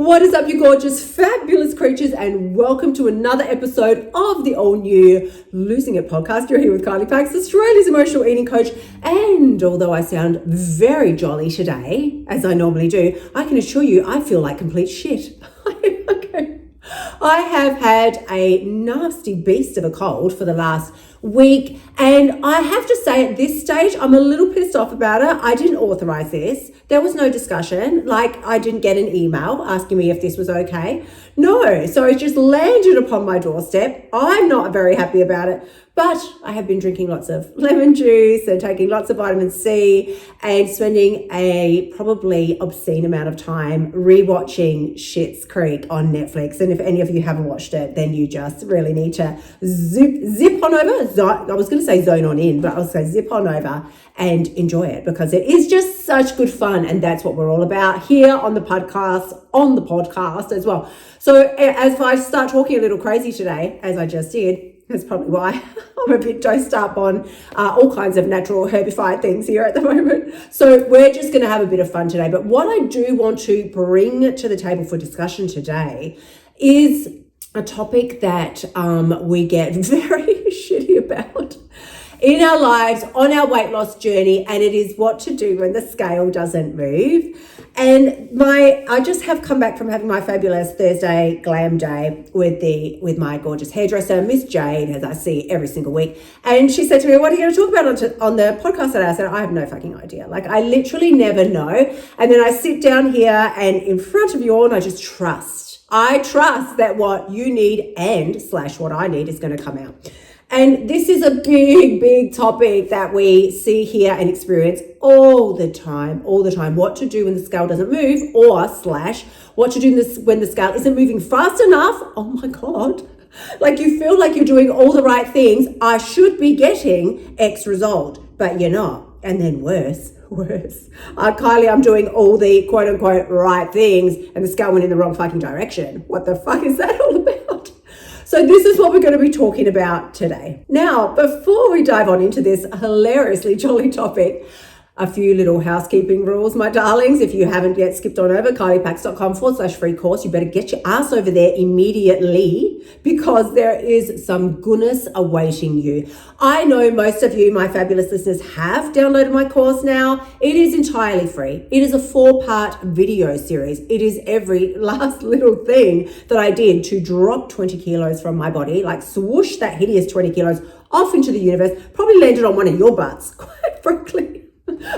What is up, you gorgeous, fabulous creatures, and welcome to another episode of the all-new Losing It podcast. You're here with Kylie Pax, Australia's emotional eating coach, and although I sound very jolly today, as I normally do, I can assure you I feel like complete shit. Okay. I have had a nasty beast of a cold for the last week, and I have to say at this stage I'm a little pissed off about it. I didn't authorize this. There was no discussion. Like, I didn't get an email asking me if this was okay. No, so it just landed upon my doorstep. I'm not very happy about it, but I have been drinking lots of lemon juice and taking lots of vitamin C and spending a probably obscene amount of time rewatching Schitt's Creek on Netflix. And if any of you haven't watched it, then you just really need to zip on over. I was going to say zone on in, but I was going to say zip on over and enjoy it, because it is just such good fun. And that's what we're all about here on the podcast as well. So as I start talking a little crazy today, as I just did, that's probably why I'm a bit dosed up on all kinds of natural herbified things here at the moment. So we're just going to have a bit of fun today. But what I do want to bring to the table for discussion today is a topic that we get very shitty about in our lives, on our weight loss journey, and it is what to do when the scale doesn't move. And I just have come back from having my fabulous Thursday glam day with my gorgeous hairdresser, Miss Jade, as I see every single week. And she said to me, "What are you going to talk about on the podcast today?" I said, "I have no fucking idea. Like, I literally never know." And then I sit down here and in front of you all, and I just trust. I trust that what you need and / what I need is going to come out. And this is a big, big topic that we see here and experience all the time. What to do when the scale doesn't move, or / what to do when the scale isn't moving fast enough. Oh my God. Like, you feel like you're doing all the right things. I should be getting X result, but you're not. And then worse. Kylie, I'm doing all the quote unquote right things and the scale went in the wrong fucking direction. What the fuck is that all about? So this is what we're going to be talking about today. Now, before we dive on into this hilariously jolly topic, a few little housekeeping rules, my darlings. If you haven't yet skipped on over, kyliepax.com/free course, you better get your ass over there immediately, because there is some goodness awaiting you. I know most of you, my fabulous listeners, have downloaded my course now. It is entirely free. It is a 4-part video series. It is every last little thing that I did to drop 20 kilos from my body, like swoosh that hideous 20 kilos off into the universe, probably landed on one of your butts, quite frankly.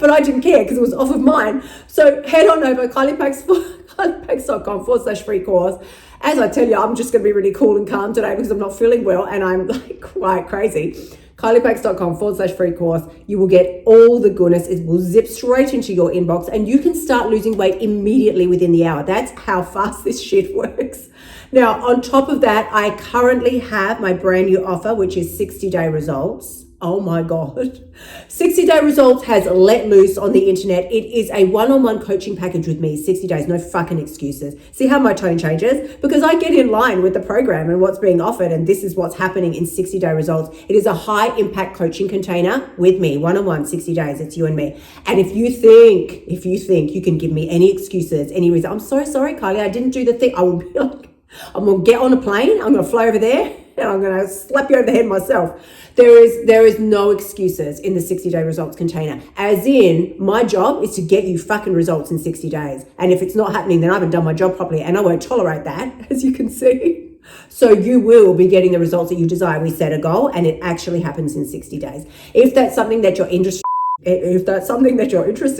But I didn't care because it was off of mine. So head on over, kyliepax.com/free course. As I tell you, I'm just going to be really cool and calm today because I'm not feeling well and I'm like quite crazy. kyliepax.com/free course. You will get all the goodness. It will zip straight into your inbox and you can start losing weight immediately within the hour. That's how fast this shit works. Now, on top of that, I currently have my brand new offer, which is 60-day results. Oh my God. 60-day results has let loose on the internet. It is a one-on-one coaching package with me, 60 days, no fucking excuses. See how my tone changes? Because I get in line with the program and what's being offered, and this is what's happening in 60-day results. It is a high impact coaching container with me, one-on-one, 60 days. It's you and me. And if you think you can give me any excuses, any reason, I'm so sorry, Kylie, I didn't do the thing. I will be like, I'm going to get on a plane. I'm going to fly over there and I'm going to slap you over the head myself. There is no excuses in the 60-day results container. As in, my job is to get you fucking results in 60 days. And if it's not happening, then I haven't done my job properly, and I won't tolerate that, as you can see. So you will be getting the results that you desire. We set a goal and it actually happens in 60 days. If that's something that you're interested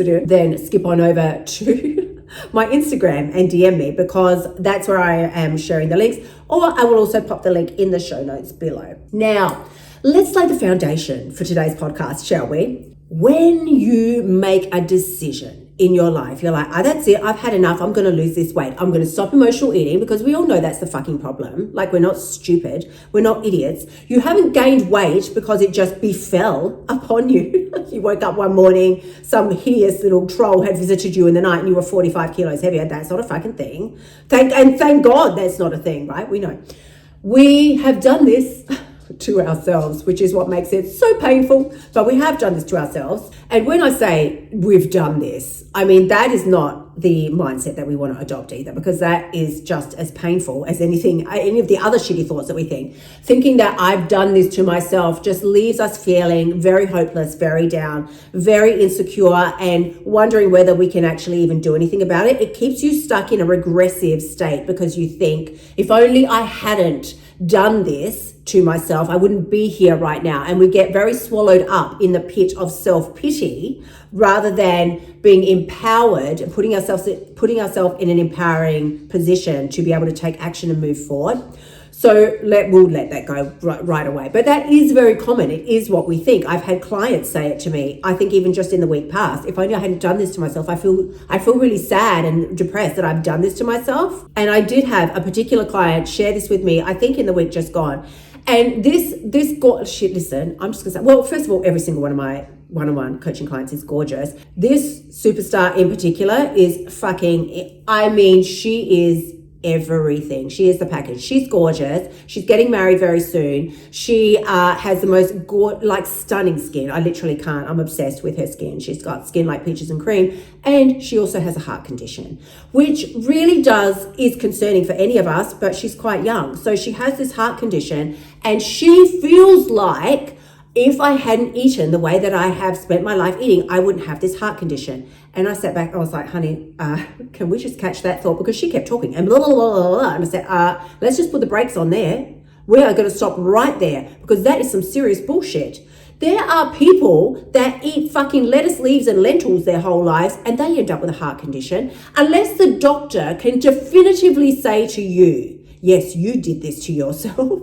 in, then skip on over to my Instagram and DM me, because that's where I am sharing the links, or I will also pop the link in the show notes below. Now, let's lay the foundation for today's podcast, shall we? When you make a decision in your life, you're like, that's it, I've had enough, I'm going to lose this weight, I'm going to stop emotional eating, because we all know that's the fucking problem. Like, we're not stupid, we're not idiots. You haven't gained weight because it just befell upon you. You woke up one morning, some hideous little troll had visited you in the night and you were 45 kilos heavier. That's not a fucking thing. Thank God that's not a thing, right? We know. We have done this to ourselves, which is what makes it so painful, but we have done this to ourselves. And when I say we've done this, I mean that is not the mindset that we want to adopt either, because that is just as painful as any of the other shitty thoughts that we think. Thinking that I've done this to myself just leaves us feeling very hopeless, very down, very insecure, and wondering whether we can actually even do anything about it. It keeps you stuck in a regressive state because you think, if only I hadn't done this to myself, I wouldn't be here right now. And we get very swallowed up in the pit of self-pity rather than being empowered and putting ourselves in an empowering position to be able to take action and move forward. So we'll let that go right away. But that is very common. It is what we think. I've had clients say it to me. I think even just in the week past, if only I hadn't done this to myself, I feel really sad and depressed that I've done this to myself. And I did have a particular client share this with me, I think in the week just gone. And this got shit. Listen, I'm just gonna say, well, first of all, every single one of my one-on-one coaching clients is gorgeous. This superstar in particular is fucking, I mean, she is everything. She is the package. She's gorgeous. She's getting married very soon. She has the most stunning skin. I literally can't. I'm obsessed with her skin. She's got skin like peaches and cream. And she also has a heart condition, which really is concerning for any of us, but she's quite young. So she has this heart condition and she feels like if I hadn't eaten the way that I have spent my life eating, I wouldn't have this heart condition. And I sat back, I was like, honey, can we just catch that thought? Because she kept talking and blah, blah, blah, blah, blah. And I said, let's just put the brakes on there. We are going to stop right there because that is some serious bullshit. There are people that eat fucking lettuce leaves and lentils their whole lives and they end up with a heart condition unless the doctor can definitively say to you, yes, you did this to yourself.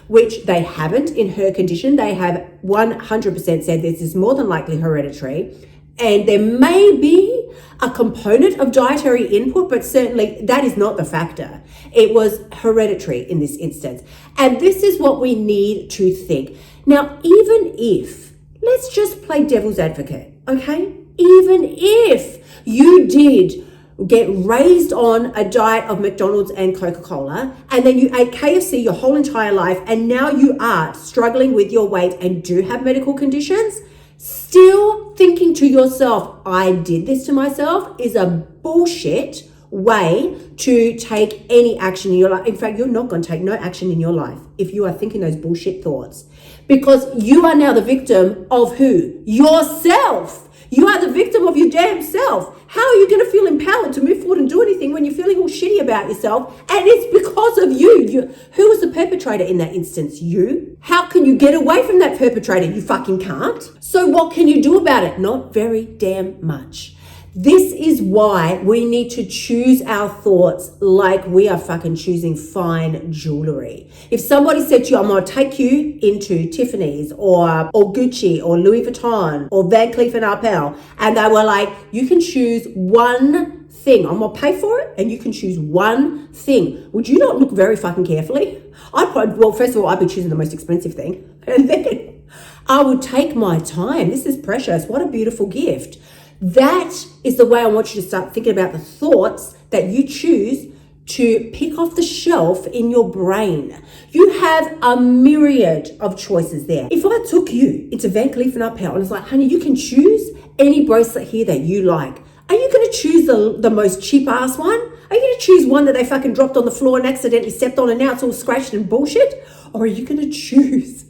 Which they haven't in her condition. They have 100% said this is more than likely hereditary. And there may be a component of dietary input, but certainly that is not the factor. It was hereditary in this instance. And this is what we need to think. Now, even if, let's just play devil's advocate, okay? Even if you did get raised on a diet of McDonald's and Coca-Cola, and then you ate KFC your whole entire life, and now you are struggling with your weight and do have medical conditions, still thinking to yourself, I did this to myself, is a bullshit way to take any action in your life. In fact, you're not going to take no action in your life if you are thinking those bullshit thoughts, because you are now the victim of who? Yourself. You are the victim of your damn self. How are you going to feel empowered to move forward and do anything when you're feeling all shitty about yourself? And it's because of you. Who was the perpetrator in that instance? You. How can you get away from that perpetrator? You fucking can't. So what can you do about it? Not very damn much. This is why we need to choose our thoughts like we are fucking choosing fine jewelry. If somebody said to you, I'm going to take you into Tiffany's or Gucci or Louis Vuitton or Van Cleef & Arpels, and they were like, you can choose one thing. I'm going to pay for it and you can choose one thing. Would you not look very fucking carefully? First of all, I'd be choosing the most expensive thing. And then I would take my time. This is precious. What a beautiful gift. That is the way I want you to start thinking about the thoughts that you choose to pick off the shelf in your brain. You have a myriad of choices there. If I took you into Van Cleef & Arpels and it's like, honey, you can choose any bracelet here that you like. Are you going to choose the most cheap ass one? Are you going to choose one that they fucking dropped on the floor and accidentally stepped on and now it's all scratched and bullshit? Or are you going to choose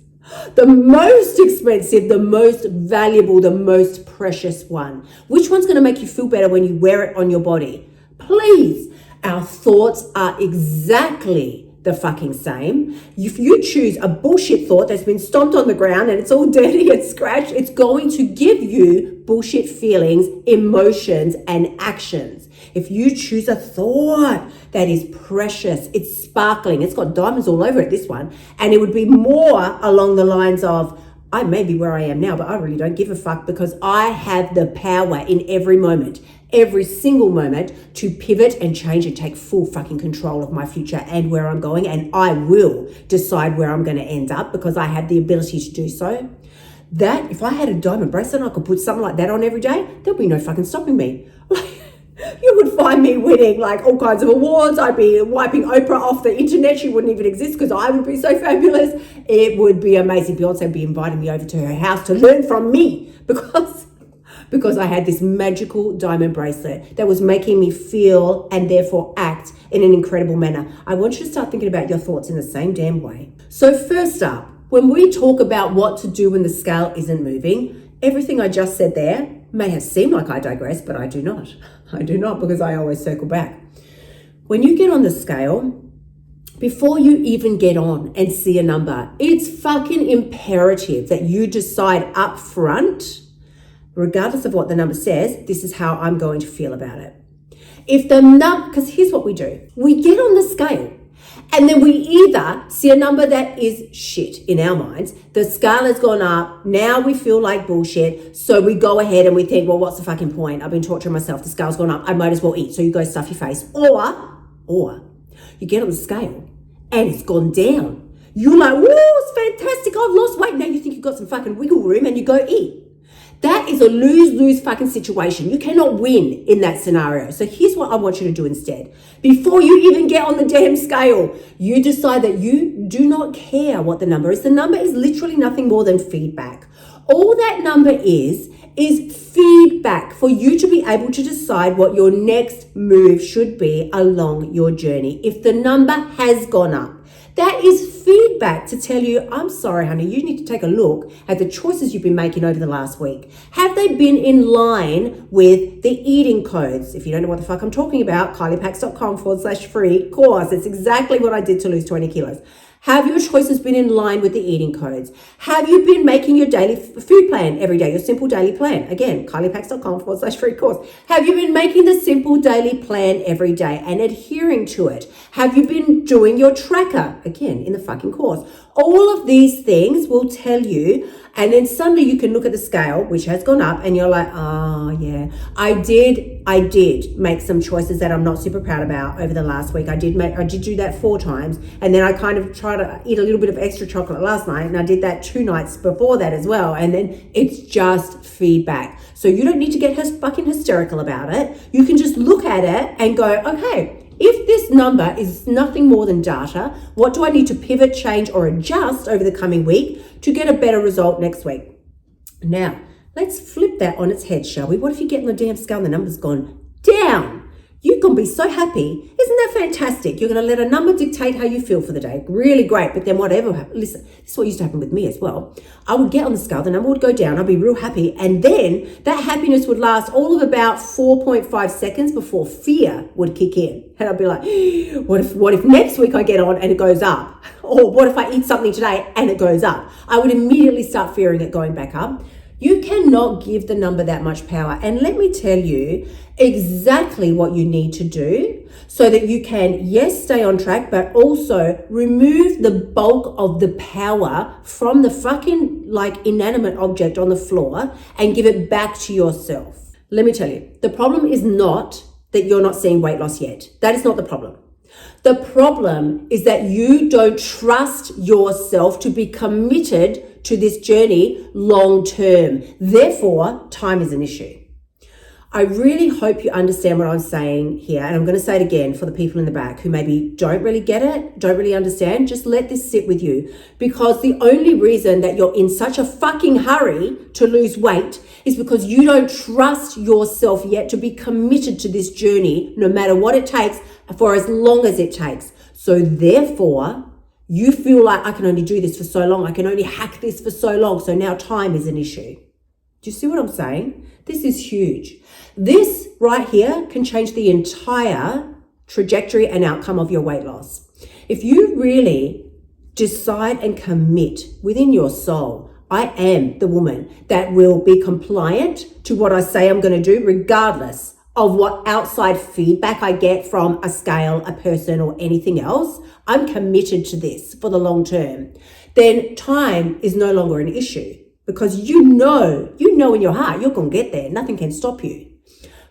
the most expensive, the most valuable, the most precious one? Which one's going to make you feel better when you wear it on your body? Please, our thoughts are exactly the fucking same. If you choose a bullshit thought that's been stomped on the ground and it's all dirty and scratched, it's going to give you bullshit feelings, emotions, and actions. If you choose a thought that is precious, it's sparkling, it's got diamonds all over it, this one, and it would be more along the lines of, I may be where I am now, but I really don't give a fuck because I have the power in every moment, every single moment, to pivot and change and take full fucking control of my future and where I'm going, and I will decide where I'm going to end up because I have the ability to do so. That, if I had a diamond bracelet and I could put something like that on every day, there'll be no fucking stopping me. You would find me winning like all kinds of awards. I'd be wiping Oprah off the internet. She wouldn't even exist because I would be so fabulous. It would be amazing. Beyonce would be inviting me over to her house to learn from me because because I had this magical diamond bracelet that was making me feel and therefore act in an incredible manner. I want you to start thinking about your thoughts in the same damn way. So first up, when we talk about what to do when the scale isn't moving, everything I just said there may have seemed like I digress, but I do not. I do not, because I always circle back. When you get on the scale, before you even get on and see a number, it's fucking imperative that you decide up front, regardless of what the number says, this is how I'm going to feel about it. If the number, because here's what we do. We get on the scale and then we either see a number that is shit in our minds. The scale has gone up. Now we feel like bullshit. So we go ahead and we think, well, what's the fucking point? I've been torturing myself. The scale's gone up. I might as well eat. So you go stuff your face. Or you get on the scale and it's gone down. You're like, whoa, it's fantastic. I've lost weight. Now you think you've got some fucking wiggle room and you go eat. That is a lose-lose fucking situation. You cannot win in that scenario. So here's what I want you to do instead. Before you even get on the damn scale, you decide that you do not care what the number is. The number is literally nothing more than feedback. All that number is feedback for you to be able to decide what your next move should be along your journey. If the number has gone up, that is feedback to tell you, I'm sorry, honey, you need to take a look at the choices you've been making over the last week. Have they been in line with the eating codes? If you don't know what the fuck I'm talking about, kyliepax.com/free course. It's exactly what I did to lose 20 kilos. Have your choices been in line with the eating codes? Have you been making your daily food plan every day, your simple daily plan? Again, kyliepax.com/free course. Have you been making the simple daily plan every day and adhering to it? Have you been doing your tracker? Again, in the fucking course. All of these things will tell you, and then suddenly you can look at the scale, which has gone up, and you're like, oh yeah, I did make some choices that I'm not super proud about over the last week. I did do that 4 times, and then I kind of tried to eat a little bit of extra chocolate last night, and I did that 2 nights before that as well, and then it's just feedback. So you don't need to get fucking hysterical about it. You can just look at it and go, okay, if this number is nothing more than data, what do I need to pivot, change, or adjust over the coming week to get a better result next week? Now, let's flip that on its head, shall we? What if you get on the damn scale and the number's gone down? You're going to be so happy. Isn't that fantastic? You're going to let a number dictate how you feel for the day. Really great. But then whatever happens, listen, this is what used to happen with me as well. I would get on the scale, the number would go down, I'd be real happy. And then that happiness would last all of about 4.5 seconds before fear would kick in. And I'd be like, what if next week I get on and it goes up? Or what if I eat something today and it goes up? I would immediately start fearing it going back up. You cannot give the number that much power. And let me tell you exactly what you need to do so that you can, yes, stay on track, but also remove the bulk of the power from the fucking inanimate object on the floor and give it back to yourself. Let me tell you, the problem is not that you're not seeing weight loss yet. That is not the problem. The problem is that you don't trust yourself to be committed to this journey long term. Therefore, time is an issue. I really hope you understand what I'm saying here. And I'm going to say it again for the people in the back who maybe don't really get it, don't really understand. Just let this sit with you, because the only reason that you're in such a fucking hurry to lose weight is because you don't trust yourself yet to be committed to this journey, no matter what it takes, for as long as it takes. So therefore, you feel like I can only do this for so long. I can only hack this for so long. So now time is an issue. Do you see what I'm saying? This is huge. This right here can change the entire trajectory and outcome of your weight loss. If you really decide and commit within your soul, I am the woman that will be compliant to what I say I'm going to do, regardless of what outside feedback I get from a scale, a person, or anything else. I'm committed to this for the long term. Then time is no longer an issue, because you know in your heart you're going to get there. Nothing can stop you.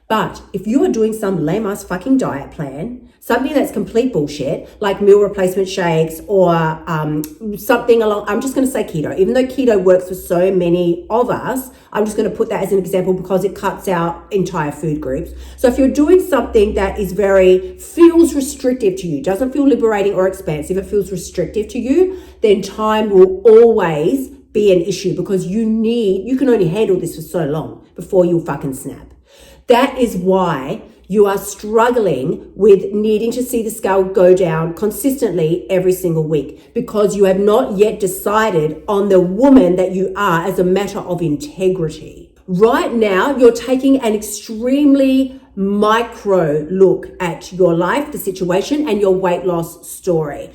But if you are doing some lame-ass fucking diet plan, something that's complete bullshit, like meal replacement shakes or something along, I'm just going to say keto. Even though keto works for so many of us, I'm just going to put that as an example because it cuts out entire food groups. So if you're doing something that is feels restrictive to you, doesn't feel liberating or expansive, it feels restrictive to you, then time will always be an issue, because you can only handle this for so long before you fucking snap. That is why you are struggling with needing to see the scale go down consistently every single week, because you have not yet decided on the woman that you are as a matter of integrity. Right now, you're taking an extremely micro look at your life, the situation, and your weight loss story.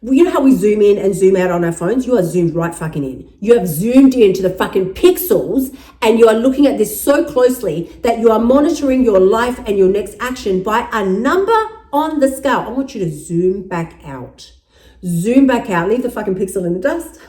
You know how we zoom in and zoom out on our phones? You are zoomed right fucking in. You have zoomed into the fucking pixels, and you are looking at this so closely that you are monitoring your life and your next action by a number on the scale. I want you to zoom back out. Zoom back out. Leave the fucking pixel in the dust.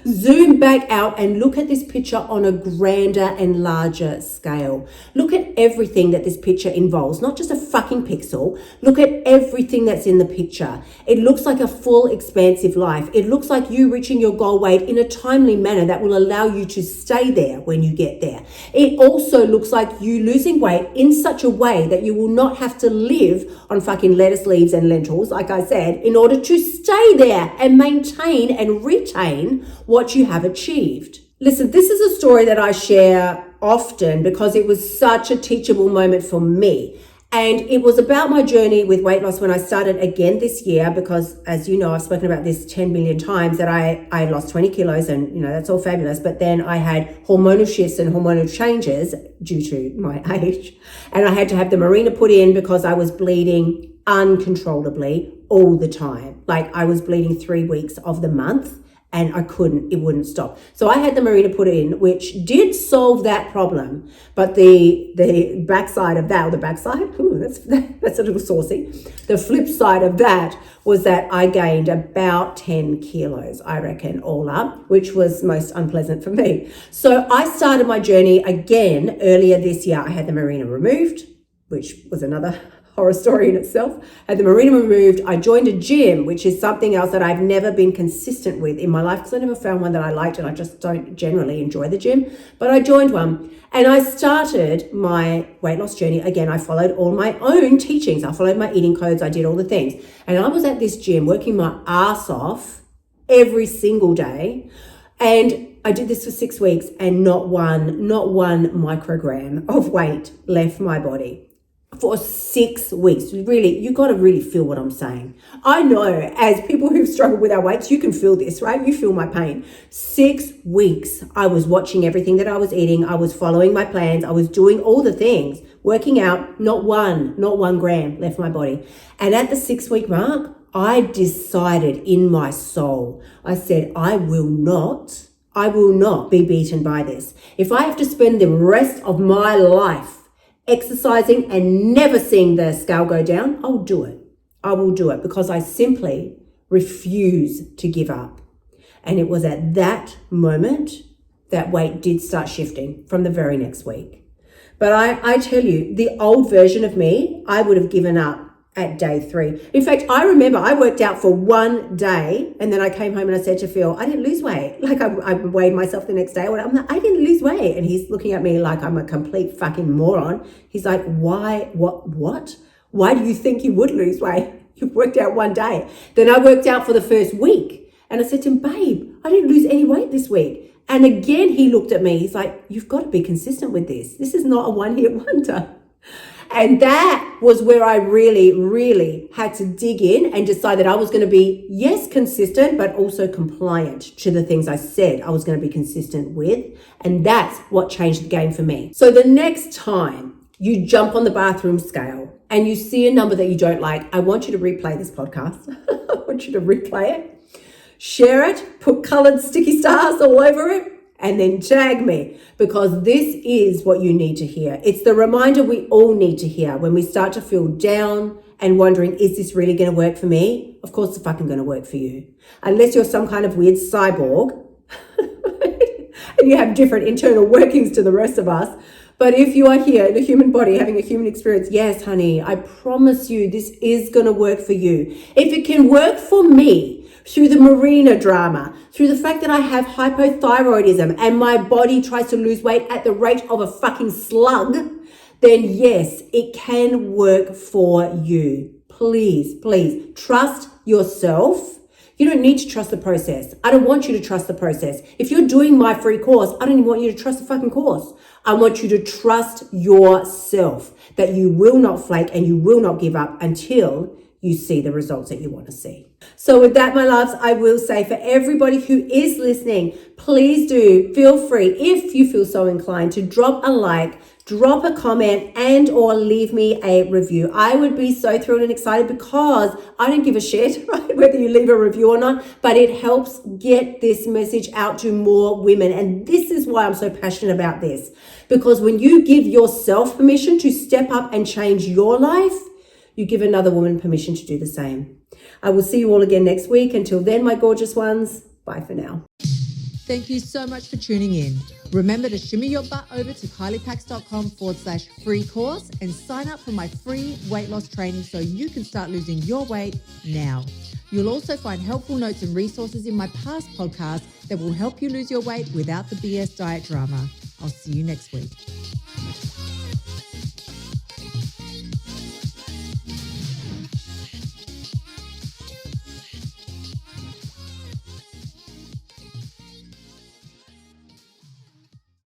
Zoom back out and look at this picture on a grander and larger scale. Look at everything that this picture involves, not just a fucking pixel. Look at everything that's in the picture. It looks like a full, expansive life. It looks like you reaching your goal weight in a timely manner that will allow you to stay there when you get there. It also looks like you losing weight in such a way that you will not have to live on fucking lettuce leaves and lentils, like I said, in order to stay there and maintain and retain what you have achieved. Listen, this is a story that I share often because it was such a teachable moment for me. And it was about my journey with weight loss when I started again this year, because as you know, I've spoken about this 10 million times, that I lost 20 kilos and, you know, that's all fabulous. But then I had hormonal shifts and hormonal changes due to my age. And I had to have the Mirena put in because I was bleeding uncontrollably all the time. Like I was bleeding 3 weeks of the month. And it wouldn't stop. So I had the Mirena put in, which did solve that problem. But the backside of that, or the backside, that's a little saucy. The flip side of that was that I gained about 10 kilos, I reckon, all up, which was most unpleasant for me. So I started my journey again earlier this year. I had the Mirena removed, which was another horror story in itself. I had the Mirena removed. I joined a gym, which is something else that I've never been consistent with in my life because I never found one that I liked, and I just don't generally enjoy the gym. But I joined one and I started my weight loss journey. Again, I followed all my own teachings. I followed my eating codes. I did all the things. And I was at this gym working my ass off every single day. And I did this for 6 weeks and not one microgram of weight left my body. For 6 weeks. Really, you got to really feel what I'm saying. I know as people who've struggled with our weights, you can feel this, right? You feel my pain. 6 weeks, I was watching everything that I was eating. I was following my plans. I was doing all the things, working out, not one gram left my body. And at the 6 week mark, I decided in my soul, I said, I will not be beaten by this. If I have to spend the rest of my life exercising and never seeing the scale go down, I'll do it. I will do it because I simply refuse to give up. And it was at that moment that weight did start shifting from the very next week. But I tell you, the old version of me, I would have given up at day 3. In fact, I remember I worked out for 1 day and then I came home and I said to Phil, I didn't lose weight. Like I weighed myself the next day. I'm like, I didn't lose weight. And he's looking at me like I'm a complete fucking moron. He's like, why? What? Why do you think you would lose weight? You've worked out 1 day. Then I worked out for the first week and I said to him, babe, I didn't lose any weight this week. And again, he looked at me. He's like, you've got to be consistent with this. This is not a one-hit wonder. And that was where I really, really had to dig in and decide that I was going to be, yes, consistent, but also compliant to the things I said I was going to be consistent with. And that's what changed the game for me. So the next time you jump on the bathroom scale and you see a number that you don't like, I want you to replay this podcast. I want you to replay it, share it, put colored sticky stars all over it, and then tag me, because this is what you need to hear. It's the reminder we all need to hear when we start to feel down and wondering, is this really going to work for me? Of course it's fucking going to work for you. Unless you're some kind of weird cyborg and you have different internal workings to the rest of us. But if you are here in a human body, having a human experience, yes, honey, I promise you this is going to work for you. If it can work for me, through the Mirena drama, through the fact that I have hypothyroidism and my body tries to lose weight at the rate of a fucking slug, then yes, it can work for you. Please, please trust yourself. You don't need to trust the process. I don't want you to trust the process. If you're doing my free course, I don't even want you to trust the fucking course. I want you to trust yourself, that you will not flake and you will not give up until you see the results that you want to see. So with that, my loves, I will say for everybody who is listening, please do feel free, if you feel so inclined, to drop a like, drop a comment, and or leave me a review. I would be so thrilled and excited because I don't give a shit, right, whether you leave a review or not, but it helps get this message out to more women. And this is why I'm so passionate about this, because when you give yourself permission to step up and change your life, you give another woman permission to do the same. I will see you all again next week. Until then, my gorgeous ones, bye for now. Thank you so much for tuning in. Remember to shimmy your butt over to kyliepax.com/free course and sign up for my free weight loss training so you can start losing your weight now. You'll also find helpful notes and resources in my past podcasts that will help you lose your weight without the BS diet drama. I'll see you next week.